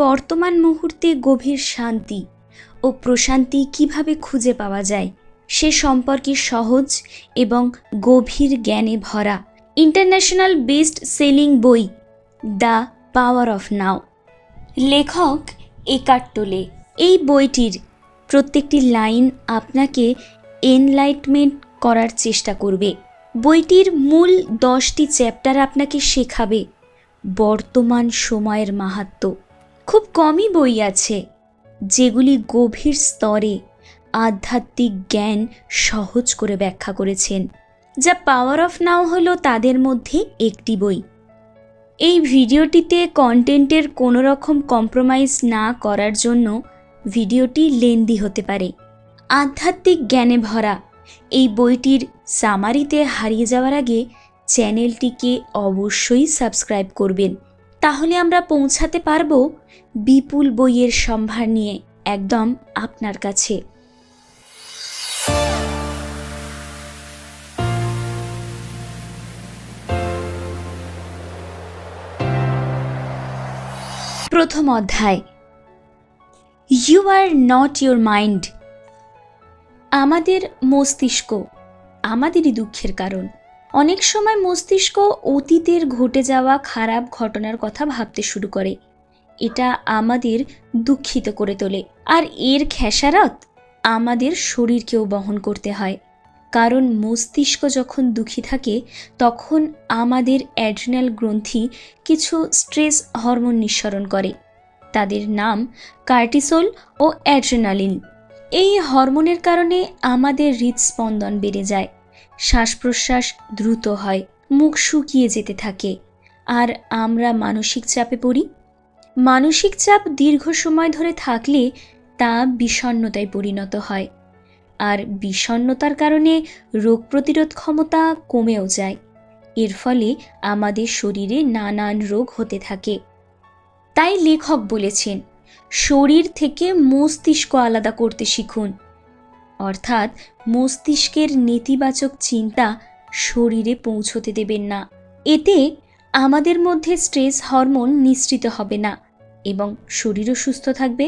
বর্তমান মুহূর্তে গভীর শান্তি ও প্রশান্তি কিভাবে খুঁজে পাওয়া যায় সে সম্পর্কে সহজ এবং গভীর জ্ঞানে ভরা ইন্টারন্যাশনাল বেস্ট সেলিং বই দ্য পাওয়ার অফ নাও। লেখক একার্ট টোলে। এই বইটির প্রত্যেকটি লাইন আপনাকে এনলাইটমেন্ট করার চেষ্টা করবে। বইটির মূল 10টি চ্যাপ্টার আপনাকে শেখাবে বর্তমান সময়ের মাহাত্ম্য। খুব কমই বই আছে যেগুলি গভীর স্তরে আধ্যাত্মিক জ্ঞান সহজ করে ব্যাখ্যা করেছেন। যা পাওয়ার অফ নাও হলো তাদের মধ্যে একটি বই। এই ভিডিওটিতে কন্টেন্টের কোনো রকম কম্প্রোমাইজ না করার জন্য ভিডিওটি লেন্দি হতে পারে। আধ্যাত্মিক জ্ঞানে ভরা এই বইটির সামারিতে হারিয়ে যাওয়ার আগে চ্যানেলটিকে অবশ্যই সাবস্ক্রাইব করবেন। তাহলে আমরা পৌঁছাতে পারবো বিপুল বইয়ের সম্ভার নিয়ে একদম আপনার কাছে। প্রথম অধ্যায়, you are not your mind. আমাদের মস্তিষ্ক আমাদেরই দুঃখের কারণ। অনেক সময় মস্তিষ্ক অতীতের ঘটে যাওয়া খারাপ ঘটনার কথা ভাবতে শুরু করে। এটা আমাদের দুঃখিত করে তোলে, আর এর খেসারত আমাদের শরীরকেও বহন করতে হয়। কারণ মস্তিষ্ক যখন দুঃখী থাকে তখন আমাদের অ্যাড্রিনাল গ্রন্থি কিছু স্ট্রেস হরমোন নিঃসরণ করে। তাদের নাম কর্টিসল ও অ্যাড্রেনালিন। এই হরমোনের কারণে আমাদের হৃদস্পন্দন বেড়ে যায়, শ্বাস প্রশ্বাস দ্রুত হয়, মুখ শুকিয়ে যেতে থাকে, আর আমরা মানসিক চাপে পড়ি। মানসিক চাপ দীর্ঘ সময় ধরে থাকলে তা বিষণ্ণতায় পরিণত হয়, আর বিষণ্ণতার কারণে রোগ প্রতিরোধ ক্ষমতা কমেও যায়। এর ফলে আমাদের শরীরে নানান রোগ হতে থাকে। তাই লেখক বলেছেন, শরীর থেকে মস্তিষ্ক আলাদা করতে শিখুন। অর্থাৎ মস্তিষ্কের নেতিবাচক চিন্তা শরীরে পৌঁছতে দেবেন না। এতে আমাদের মধ্যে স্ট্রেস হরমোন নিঃসৃত হবে না এবং শরীরও সুস্থ থাকবে।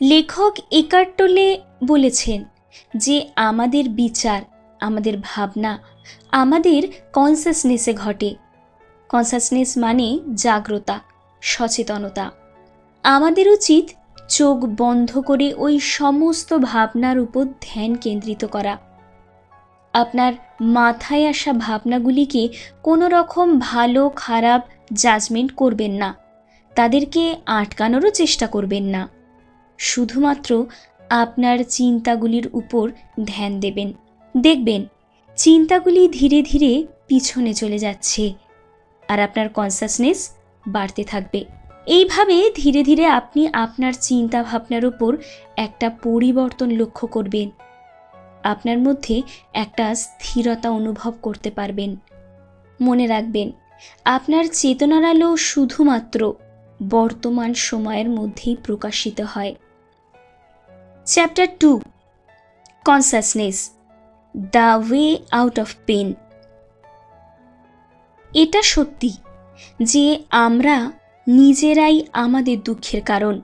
লেখক একার্ট টোলে বলেছেন যে আমাদের বিচার, আমাদের ভাবনা আমাদের কনসাসনেসে ঘটে। কনসাসনেস মানে জাগ্রতা, সচেতনতা। আমাদের উচিত চোখ বন্ধ করে ওই সমস্ত ভাবনার উপর ধ্যান কেন্দ্রিত করা। আপনার মাথায় আসা ভাবনাগুলিকে কোনো রকম ভালো খারাপ জাজমেন্ট করবেন না, তাদেরকে আটকানোরও চেষ্টা করবেন না। শুধুমাত্র আপনার চিন্তাগুলির উপর ধ্যান দেবেন। দেখবেন চিন্তাগুলি ধীরে ধীরে পিছনে চলে যাচ্ছে আর আপনার কনসাসনেস বাড়তে থাকবে। এইভাবে ধীরে ধীরে আপনি আপনার চিন্তা ভাবনার উপর একটা পরিবর্তন লক্ষ্য করবেন। আপনার মধ্যে একটা স্থিরতা অনুভব করতে পারবেন। মনে রাখবেন, আপনার চেতনার আলো শুধুমাত্র বর্তমান সময়ের মধ্যেই প্রকাশিত হয়। Chapter 2, consciousness, the way out of pain. এটা সত্যি যে আমরা নিজেরাই আমাদের দুঃখের কারণ।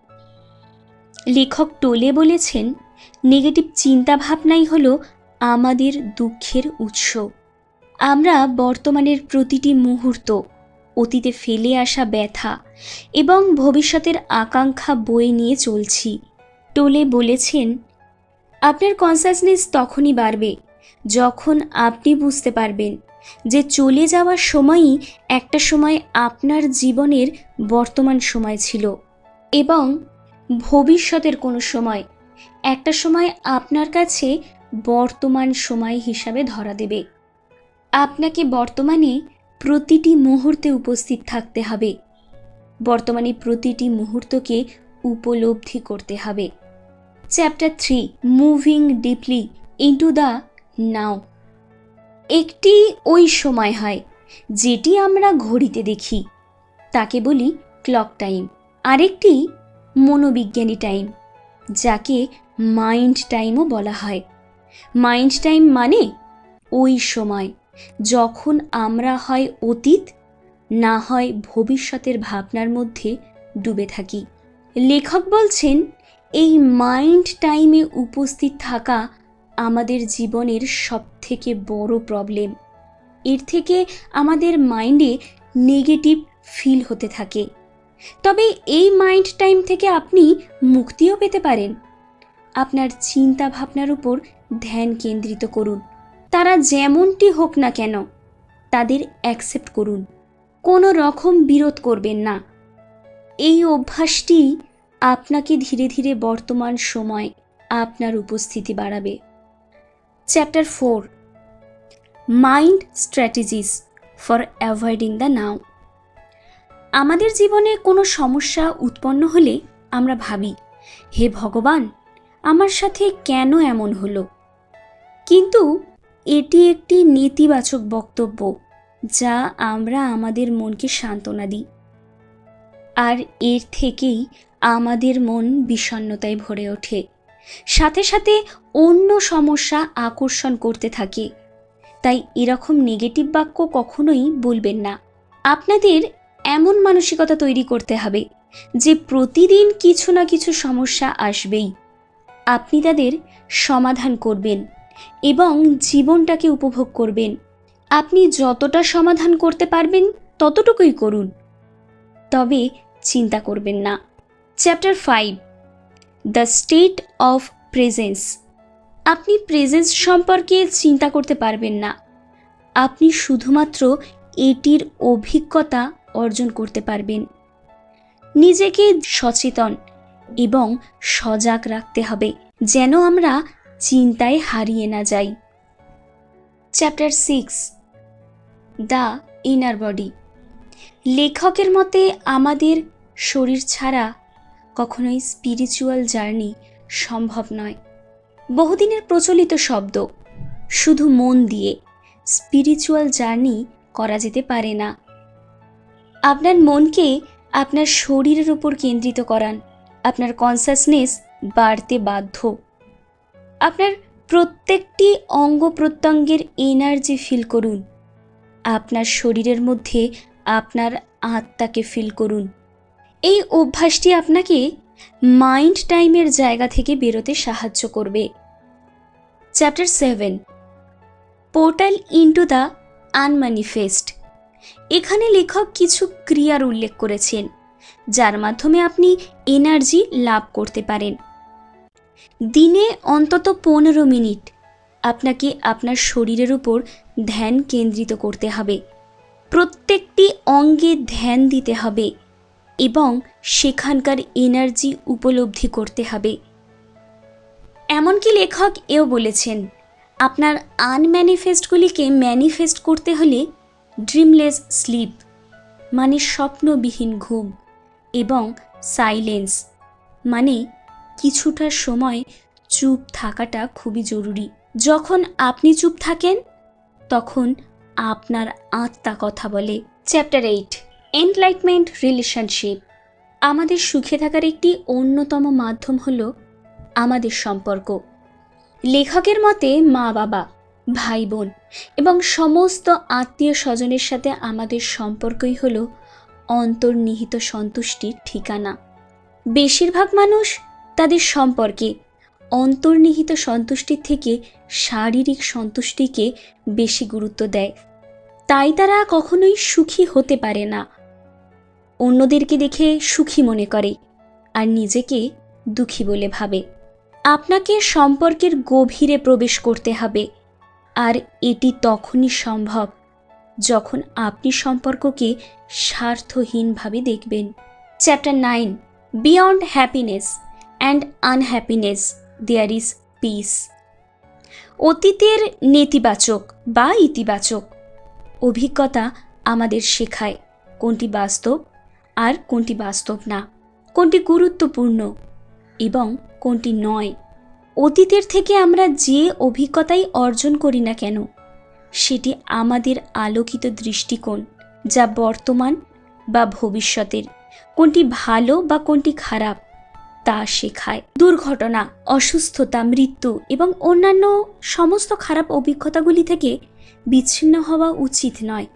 লেখক টোলে বলেছেন, নেগেটিভ চিন্তাভাবনাই হলো আমাদের দুঃখের উৎস। আমরা বর্তমানের প্রতিটি মুহূর্ত, অতীতে ফেলে আসা ব্যথা এবং ভবিষ্যতের আকাঙ্ক্ষা বয়ে নিয়ে চলছি। টোলে বলেছেন, আপনার কনসাসনেস তখনই বাড়বে যখন আপনি বুঝতে পারবেন যে চলে যাওয়ার সময়ই একটা সময় আপনার জীবনের বর্তমান সময় ছিল, এবং ভবিষ্যতের কোনো সময় একটা সময় আপনার কাছে বর্তমান সময় হিসাবে ধরা দেবে। আপনাকে বর্তমানে প্রতিটি মুহূর্তে উপস্থিত থাকতে হবে, বর্তমানে প্রতিটি মুহূর্তকে উপলব্ধি করতে হবে। Chapter 3, moving deeply into the now. একটি ওই সময় হয় যেটি আমরা ঘড়িতে দেখি, তাকে বলি ক্লক টাইম। আরেকটি মনোবিজ্ঞানী টাইম, যাকে মাইন্ড টাইমও বলা হয়। মাইন্ড টাইম মানে ওই সময় যখন আমরা হয় অতীত না হয় ভবিষ্যতের ভাবনার মধ্যে ডুবে থাকি। লেখক বলছেন এই মাইন্ড টাইমে উপস্থিত থাকা আমাদের জীবনের সবথেকে বড় প্রবলেম। এর থেকে আমাদের মাইন্ডে নেগেটিভ ফিল হতে থাকে। তবে এই মাইন্ড টাইম থেকে আপনি মুক্তিও পেতে পারেন। আপনার চিন্তা ভাবনার উপর ধ্যান কেন্দ্রিত করুন। তারা যেমনটি হোক না কেন তাদের অ্যাকসেপ্ট করুন, কোনো রকম বিরোধ করবেন না। এই অভ্যাসটি আপনাকে ধীরে ধীরে বর্তমান সময় আপনার উপস্থিতি বাড়াবে। Chapter 4, mind strategies for avoiding the now. আমাদের জীবনে কোনো সমস্যা উৎপন্ন হলে আমরা ভাবি, হে ভগবান, আমার সাথে কেন এমন হলো? কিন্তু এটি একটি নেতিবাচক বক্তব্য যা আমরা আমাদের মনকে সান্ত্বনা দিই, আর এর থেকেই আমাদের মন বিষণ্ণতায় ভরে ওঠে, সাথে সাথে অন্য সমস্যা আকর্ষণ করতে থাকে। তাই এরকম নেগেটিভ বাক্য কখনোই বলবেন না। আপনাদের এমন মানসিকতা তৈরি করতে হবে যে প্রতিদিন কিছু না কিছু সমস্যা আসবেই, আপনি তাদের সমাধান করবেন এবং জীবনটাকে উপভোগ করবেন। আপনি যতটা সমাধান করতে পারবেন ততটুকুই করুন, তবে চিন্তা করবেন না। Chapter 5, the state of presence. আপনি প্রেজেন্স সম্পর্কে চিন্তা করতে পারবেন না, আপনি শুধুমাত্র এটির অভিজ্ঞতা অর্জন করতে পারবেন। নিজেকে সচেতন এবং সজাগ রাখতে হবে যেন আমরা চিন্তায় হারিয়ে না যাই। Chapter 6, the inner body. লেখকের মতে আমাদের শরীর ছাড়া কখনোই স্পিরিচুয়াল জার্নি সম্ভব নয়। বহুদিনের প্রচলিত শব্দ, শুধু মন দিয়ে স্পিরিচুয়াল জার্নি করা যেতে পারে না। আপনার মনকে আপনার শরীরের উপর কেন্দ্রিত করান, আপনার কনসাসনেস বাড়তে বাধ্য। আপনার প্রত্যেকটি অঙ্গ প্রত্যঙ্গের এনার্জি ফিল করুন, আপনার শরীরের মধ্যে আপনার আত্মাকে ফিল করুন। এই অভ্যাসটি আপনাকে মাইন্ড টাইমের জায়গা থেকে বেরোতে সাহায্য করবে। Chapter 7, portal into the unmanifest. এখানে লেখক কিছু ক্রিয়ার উল্লেখ করেছেন যার মাধ্যমে আপনি এনার্জি লাভ করতে পারেন। দিনে অন্তত 15 মিনিট আপনাকে আপনার শরীরের উপর ধ্যান কেন্দ্রিত করতে হবে। প্রত্যেকটি অঙ্গে ধ্যান দিতে হবে এবং সেখানকার এনার্জি উপলব্ধি করতে হবে। এমনকি লেখক এও বলেছেন, আপনার আনম্যানিফেস্টগুলিকে ম্যানিফেস্ট করতে হলে ড্রিমলেস স্লিপ মানে স্বপ্নবিহীন ঘুম এবং সাইলেন্স মানে কিছুটা সময় চুপ থাকাটা খুবই জরুরি। যখন আপনি চুপ থাকেন তখন আপনার আত্মা কথা বলে। Chapter 8, enlightenment relationship. আমাদের সুখে থাকার একটি অন্যতম মাধ্যম হলো আমাদের সম্পর্ক। লেখকের মতে মা বাবা, ভাই বোন এবং সমস্ত আত্মীয় স্বজনের সাথে আমাদের সম্পর্কই হলো অন্তর্নিহিত সন্তুষ্টির ঠিকানা। বেশিরভাগ মানুষ তাদের সম্পর্কে অন্তর্নিহিত সন্তুষ্টির থেকে শারীরিক সন্তুষ্টিকে বেশি গুরুত্ব দেয়, তাই তারা কখনোই সুখী হতে পারে না। অন্যদেরকে দেখে সুখী মনে করে আর নিজেকে দুঃখী বলে ভাবে। আপনাকে সম্পর্কের গভীরে প্রবেশ করতে হবে, আর এটি তখনই সম্ভব যখন আপনি সম্পর্ককে স্বার্থহীনভাবে দেখবেন। Chapter 9, beyond happiness and unhappiness there is peace. অতীতের নেতিবাচক বা ইতিবাচক অভিজ্ঞতা আমাদের শেখায় কোনটি বাস্তব আর কোনটি বাস্তব না, কোনটি গুরুত্বপূর্ণ এবং কোনটি নয়। অতীতের থেকে আমরা যে অভিজ্ঞতাই অর্জন করি না কেন সেটি আমাদের আলোকিত দৃষ্টিকোণ, যা বর্তমান বা ভবিষ্যতের কোনটি ভালো বা কোনটি খারাপ তা শেখায়। দুর্ঘটনা, অসুস্থতা, মৃত্যু এবং অন্যান্য সমস্ত খারাপ অভিজ্ঞতাগুলি থেকে বিচ্ছিন্ন হওয়া উচিত নয়,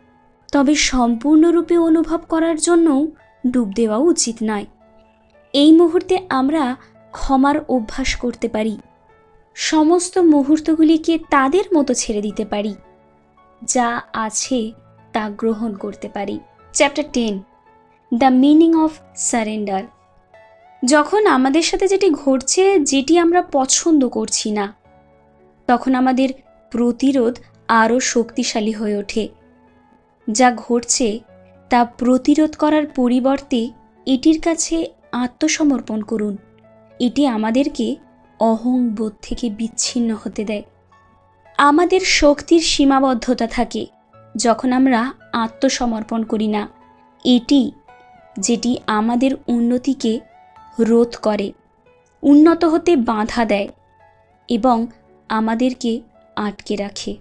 তবে সম্পূর্ণরূপে অনুভব করার জন্যও ডুব দেওয়াও উচিত নয়। এই মুহূর্তে আমরা ক্ষমার অভ্যাস করতে পারি, সমস্ত মুহূর্তগুলিকে তাদের মতো ছেড়ে দিতে পারি, যা আছে তা গ্রহণ করতে পারি। Chapter 10, the meaning of surrender. যখন আমাদের সাথে যেটি ঘটছে, যেটি আমরা পছন্দ করছি না, তখন আমাদের প্রতিরোধ আরও শক্তিশালী হয়ে ওঠে। যা ঘটছে তা প্রতিরোধ করার পরিবর্তে এটির কাছে আত্মসমর্পণ করুন। এটি আমাদেরকে অহংবোধ থেকে বিচ্ছিন্ন হতে দেয়। আমাদের শক্তির সীমাবদ্ধতা থাকে যখন আমরা আত্মসমর্পণ করি না। এটি যেটি আমাদের উন্নতিকে রোধ করে, উন্নত হতে বাধা দেয় এবং আমাদেরকে আটকে রাখে।